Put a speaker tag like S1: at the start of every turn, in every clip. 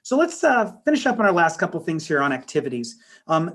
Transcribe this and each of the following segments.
S1: So let's finish up on our last couple of things here on activities.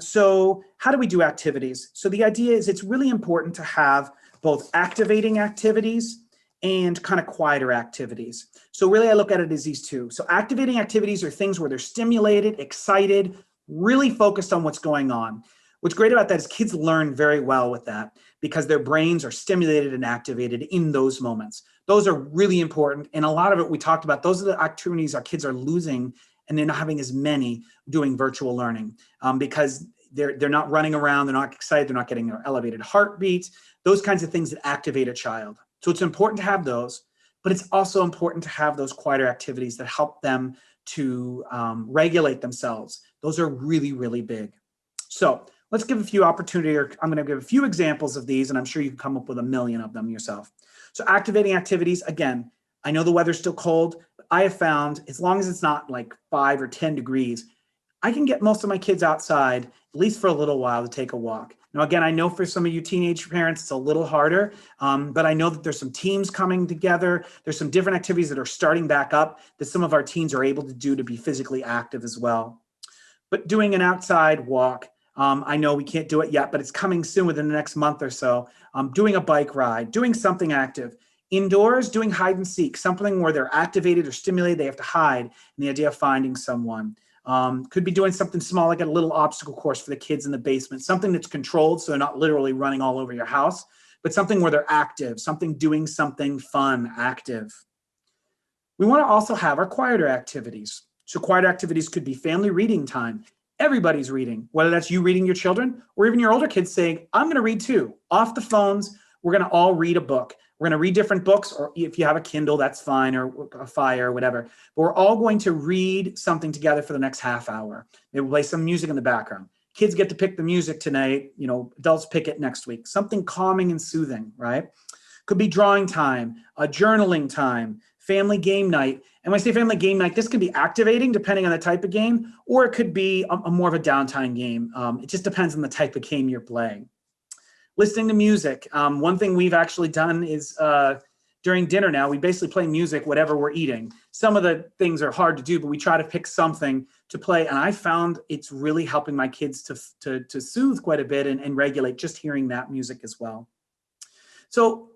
S1: So how do we do activities? So the idea is it's really important to have both activating activities and kind of quieter activities. So really I look at it as these two. So activating activities are things where they're stimulated, excited, really focused on what's going on. What's great about that is kids learn very well with that because their brains are stimulated and activated in those moments. Those are really important. And a lot of it we talked about, those are the activities our kids are losing and they're not having as many doing virtual learning because they're not running around, they're not excited, they're not getting their elevated heartbeat, those kinds of things that activate a child. So it's important to have those, but it's also important to have those quieter activities that help them to regulate themselves. Those are really, really big. So let's give a few opportunity, or I'm going to give a few examples of these, and I'm sure you can come up with a million of them yourself. So activating activities, again, I know the weather's still cold, but I have found as long as it's not like 5 or 10 degrees, I can get most of my kids outside, at least for a little while, to take a walk. Now, again, I know for some of you teenage parents, it's a little harder, but I know that there's some teams coming together. There's some different activities that are starting back up that some of our teens are able to do to be physically active as well. But doing an outside walk, I know we can't do it yet, but it's coming soon within the next month or so. Doing a bike ride, doing something active. Indoors, doing hide and seek, something where they're activated or stimulated, they have to hide, and the idea of finding someone. Could be doing something small, like a little obstacle course for the kids in the basement, something that's controlled so they're not literally running all over your house, but something where they're active, something doing something fun, active. We want to also have our quieter activities. So quieter activities could be family reading time. Everybody's reading, whether that's you reading your children or even your older kids saying, I'm going to read too. Off the phones, we're going to all read a book. We're going to read different books, or if you have a Kindle, that's fine, or a Fire or whatever. But we're all going to read something together for the next half hour. Maybe we'll play some music in the background. Kids get to pick the music tonight. You know, adults pick it next week. Something calming and soothing, right? Could be drawing time, a journaling time, family game night. And when I say family game night, this could be activating depending on the type of game, or it could be a more of a downtime game. It just depends on the type of game you're playing. Listening to music. One thing we've actually done is during dinner now, we basically play music, whatever we're eating. Some of the things are hard to do, but we try to pick something to play. And I found it's really helping my kids to soothe quite a bit and regulate just hearing that music as well. So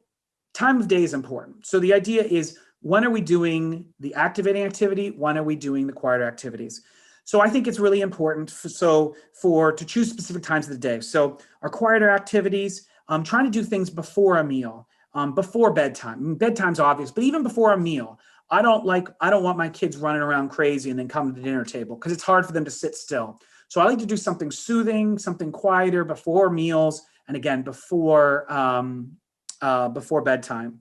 S1: time of day is important. So the idea is, when are we doing the activating activity? When are we doing the quieter activities? So I think it's really important to choose specific times of the day. So our quieter activities, trying to do things before a meal, before bedtime. I mean, bedtime's obvious, but even before a meal, I don't want my kids running around crazy and then come to the dinner table because it's hard for them to sit still. So I like to do something soothing, something quieter before meals, and again, before bedtime.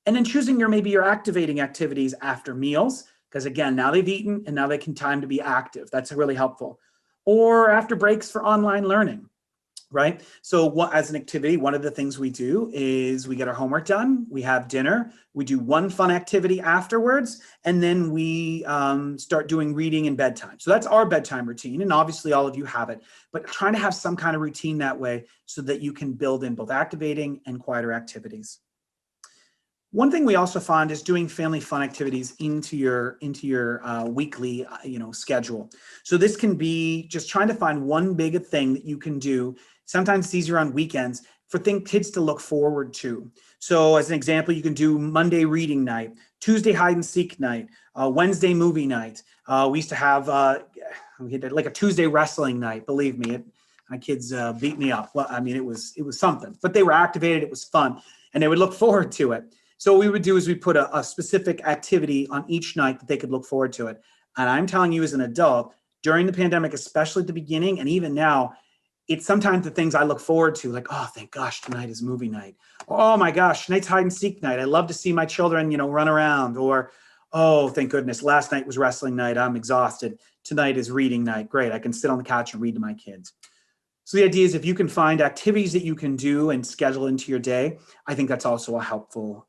S1: And then choosing your activating activities after meals, because again, now they've eaten and now they can time to be active. That's really helpful. Or after breaks for online learning, right? So as an activity, one of the things we do is we get our homework done, we have dinner, we do one fun activity afterwards, and then we start doing reading and bedtime. So that's our bedtime routine, and obviously all of you have it, but trying to have some kind of routine that way so that you can build in both activating and quieter activities. One thing we also find is doing family fun activities into your weekly schedule. So this can be just trying to find one big thing that you can do. Sometimes it's easier on weekends for kids to look forward to. So as an example, you can do Monday reading night, Tuesday hide and seek night, Wednesday movie night. We used to have we had like a Tuesday wrestling night. Believe me, my kids beat me up. Well, I mean, it was something, but they were activated. It was fun, and they would look forward to it. So what we would do is we put a specific activity on each night that they could look forward to it. And I'm telling you, as an adult, during the pandemic, especially at the beginning, and even now, it's sometimes the things I look forward to, like, oh, thank gosh, tonight is movie night. Oh my gosh, tonight's hide and seek night. I love to see my children, run around. Or, oh, thank goodness, last night was wrestling night. I'm exhausted. Tonight is reading night. Great, I can sit on the couch and read to my kids. So the idea is if you can find activities that you can do and schedule into your day, I think that's also a helpful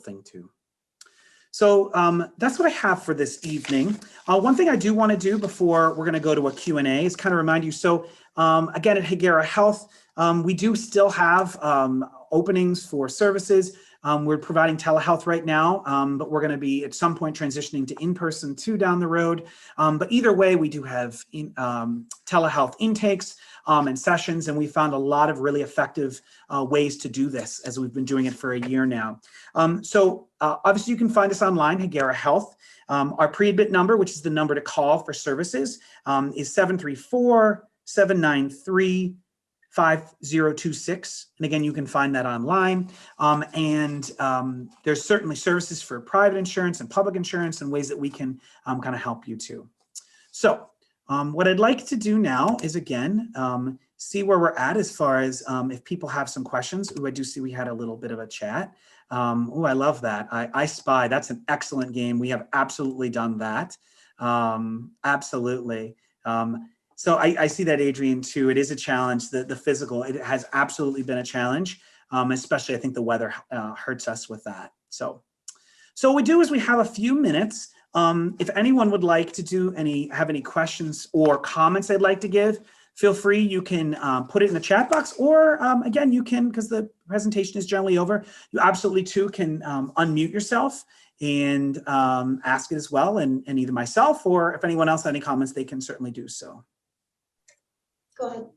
S1: thing too. So that's what I have for this evening. One thing I do want to do before we're going to go to a Q&A is kind of remind you. So again, at Hagera Health, we do still have openings for services. We're providing telehealth right now, but we're going to be at some point transitioning to in-person too down the road. But either way, we do have telehealth intakes and sessions, and we found a lot of really effective ways to do this as we've been doing it for a year now. So obviously you can find us online, Hagera Health. Our pre-admit number, which is the number to call for services, is 734-793-5026. And again, you can find that online. There's certainly services for private insurance and public insurance and ways that we can kind of help you too. So what I'd like to do now is, again, see where we're at as far as if people have some questions. Ooh, I do see we had a little bit of a chat. Oh, I love that. I Spy, that's an excellent game. We have absolutely done that. Absolutely. So I see that, Adrian, too. It is a challenge, the physical. It has absolutely been a challenge, especially I think the weather hurts us with that. So what we do is we have a few minutes. If anyone would like to have any questions or comments they'd like to give, feel free. You can put it in the chat box, or again, you can, because the presentation is generally over, you absolutely too can unmute yourself and ask it as well. And either myself or if anyone else has any comments, they can certainly do so.
S2: Go ahead.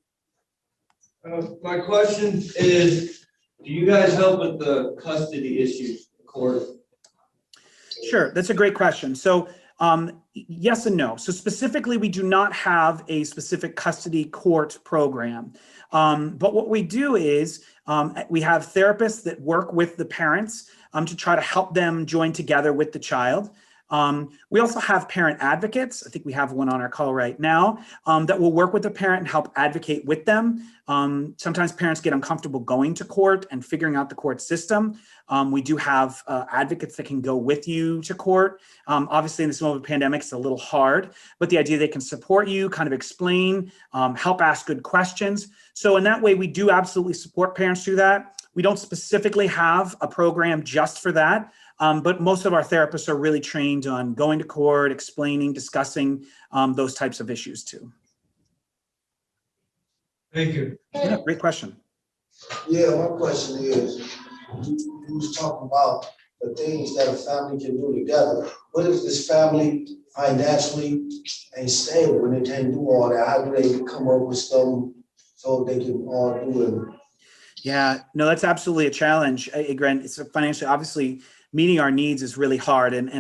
S3: My question is, do you guys help with the custody issues in court?
S1: Sure, that's a great question. So yes and no. So specifically, we do not have a specific custody court program. But what we do is we have therapists that work with the parents to try to help them join together with the child. We also have parent advocates. I think we have one on our call right now that will work with the parent and help advocate with them. Sometimes parents get uncomfortable going to court and figuring out the court system. We do have advocates that can go with you to court. Obviously, in this moment of pandemic, it's a little hard, but the idea they can support you, kind of explain, help ask good questions. So in that way, we do absolutely support parents through that. We don't specifically have a program just for that. But most of our therapists are really trained on going to court, explaining, discussing those types of issues too.
S3: Thank you.
S1: Yeah, great question.
S4: Yeah, my question is, you was talking about the things that a family can do together. What if this family financially ain't stable and they can't do all that? How do they come up with something so they can all do it?
S1: Yeah, no, that's absolutely a challenge. Again, it's financially, obviously, meeting our needs is really hard, and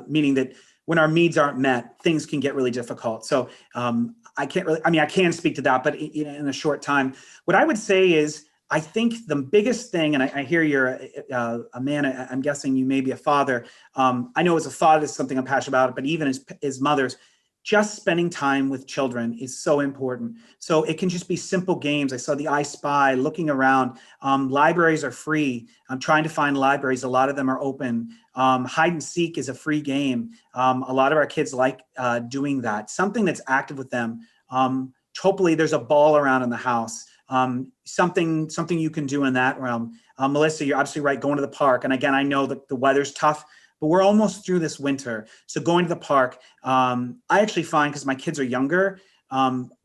S1: meaning that when our needs aren't met, things can get really difficult. So I can speak to that, but in a short time, what I would say is, I think the biggest thing, and I hear you're a man, I'm guessing you may be a father. I know as a father, it's something I'm passionate about, but even as mothers, just spending time with children is so important. So it can just be simple games. I saw the I Spy, looking around. Libraries are free. I'm trying to find libraries. A lot of them are open. Hide and seek is a free game. A lot of our kids like doing that. Something that's active with them. Hopefully there's a ball around in the house. Something you can do in that realm. Melissa, you're absolutely right. Going to the park. And again, I know that the weather's tough, but we're almost through this winter. So going to the park, I actually find, because my kids are younger,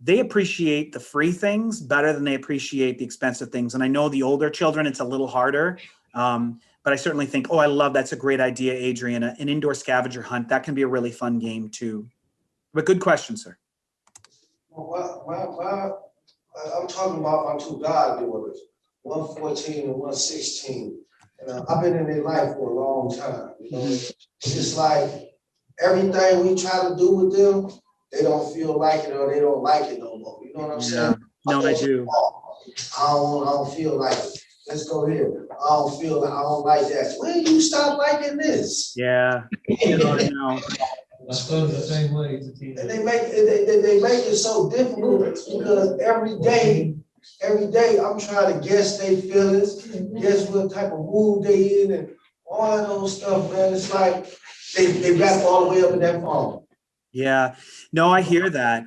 S1: they appreciate the free things better than they appreciate the expensive things. And I know the older children, it's a little harder. But I certainly think, oh, I love, that's a great idea, Adrian. An indoor scavenger hunt, that can be a really fun game too. But good question, sir.
S4: Well, I'm talking about my two goddaughters, 114 and 116. And I've been in their life for a long time. You know, it's just like everything we try to do with them, they don't feel like it or they don't like it no more. You know what I'm saying?
S1: No, I do.
S4: I don't feel like it. Let's go here. I don't like that. When you stop liking this?
S1: Yeah. I know.
S3: I suppose the same way as a
S4: And
S3: teenager.
S4: they make it so difficult because every day I'm trying to guess their feelings, guess what type of mood they in, and all of those stuff, man. It's like they wrap all the way up in that phone.
S1: Yeah, no, I hear that.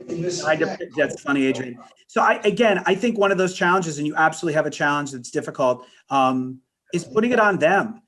S1: That's funny, Adrian. So I think one of those challenges, and you absolutely have a challenge that's difficult, is putting it on them.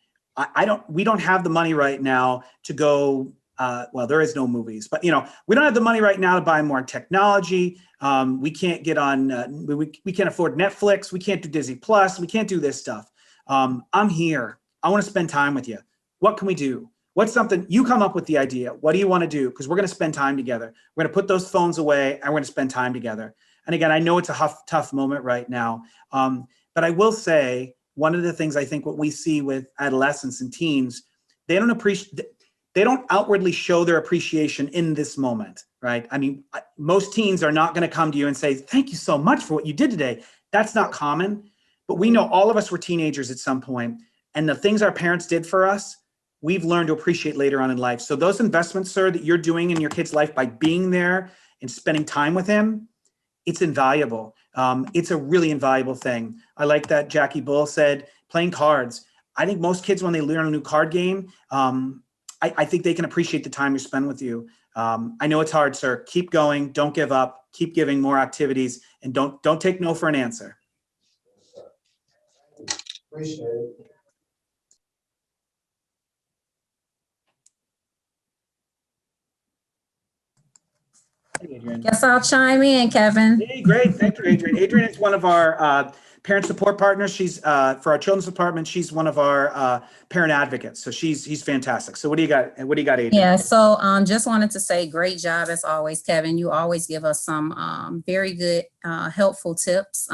S1: We don't have the money right now to go, well, there is no movies, but we don't have the money right now to buy more technology. We can't get on, we can't afford Netflix. We can't do Disney Plus. We can't do this stuff. I'm here. I want to spend time with you. What can we do? What's something you come up with the idea? What do you want to do? Because we're going to spend time together. We're going to put those phones away and we're going to spend time together. And again, I know it's a tough moment right now. But I will say one of the things I think what we see with adolescents and teens, they don't outwardly show their appreciation in this moment, right? I mean, most teens are not going to come to you and say, thank you so much for what you did today. That's not common. But we know all of us were teenagers at some point, and the things our parents did for us, we've learned to appreciate later on in life. So those investments, sir, that you're doing in your kid's life by being there and spending time with him, it's invaluable. It's a really invaluable thing. I like that Jackie Bull said, playing cards. I think most kids, when they learn a new card game, I think they can appreciate the time you spend with you. I know it's hard, sir. Keep going. Don't give up. Keep giving more activities, and don't take no for an answer.
S4: Appreciate it.
S1: Hey, Adrian.
S5: Guess I'll chime in, Kevin.
S1: Hey, great. Thank you, Adrian. Adrian is one of our parent support partners. She's for our children's department. She's one of our parent advocates. So he's fantastic. So what do you got? What do you got, Adrian?
S5: Yeah, so just wanted to say great job as always, Kevin. You always give us some very good, helpful tips.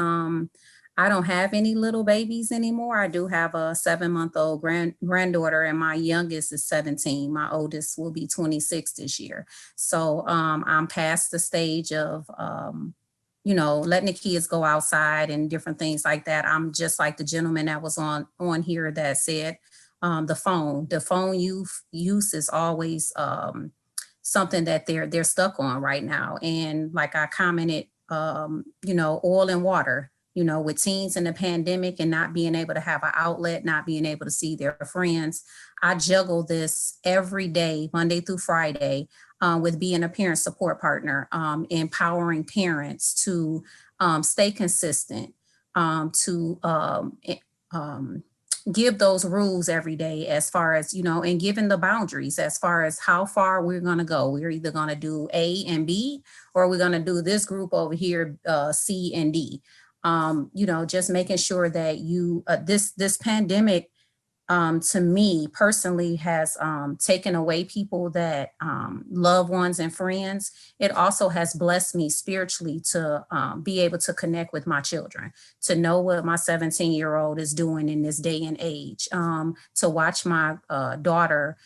S5: I don't have any little babies anymore. I do have a 7-month-old granddaughter, and my youngest is 17. My oldest will be 26 this year. So I'm past the stage of, letting the kids go outside and different things like that. I'm just like the gentleman that was on here that said the phone use is always something that they're stuck on right now. And like I commented, oil and water. With teens in the pandemic and not being able to have an outlet, not being able to see their friends, I juggle this every day, Monday through Friday, with being a parent support partner, empowering parents to stay consistent, to give those rules every day as far as, and giving the boundaries as far as how far we're going to go. We're either going to do A and B, or we're going to do this group over here, C and D. Just making sure that this pandemic, to me personally, has taken away people that loved ones and friends. It also has blessed me spiritually to be able to connect with my children, to know what my 17-year-old is doing in this day and age, to watch my daughter,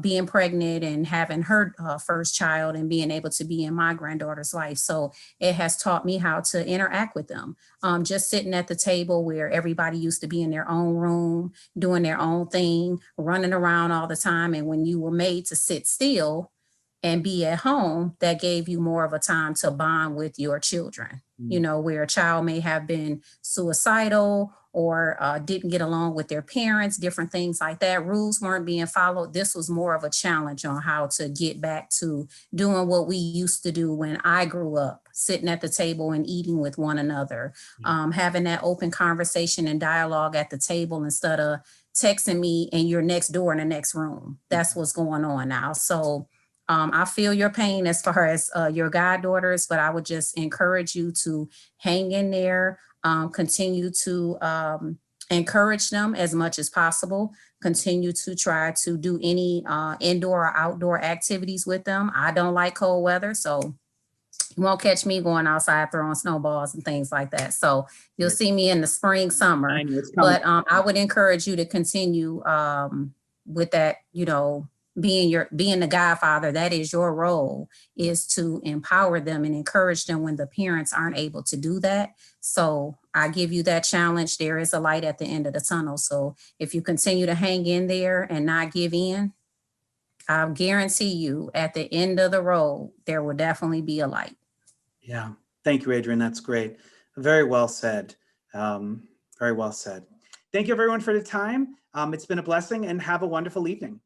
S5: being pregnant and having her first child and being able to be in my granddaughter's life. So it has taught me how to interact with them. Just sitting at the table where everybody used to be in their own room, doing their own thing, running around all the time. And when you were made to sit still and be at home, that gave you more of a time to bond with your children, where a child may have been suicidal or didn't get along with their parents, different things like that. Rules weren't being followed. This was more of a challenge on how to get back to doing what we used to do when I grew up, sitting at the table and eating with one another, having that open conversation and dialogue at the table instead of texting me and you're next door in the next room. That's what's going on now. So I feel your pain as far as your goddaughters, but I would just encourage you to hang in there. Continue to encourage them as much as possible. Continue to try to do any indoor or outdoor activities with them. I don't like cold weather, so you won't catch me going outside throwing snowballs and things like that. So you'll see me in the spring, summer. But I would encourage you to continue with that, being the godfather. That is your role, is to empower them and encourage them when the parents aren't able to do that. So I give you that challenge. There is a light at the end of the tunnel. So if you continue to hang in there and not give in, I'll guarantee you at the end of the road, there will definitely be a light.
S1: Yeah. Thank you, Adrian. That's great. Very well said. Very well said. Thank you, everyone, for the time. It's been a blessing, and have a wonderful evening.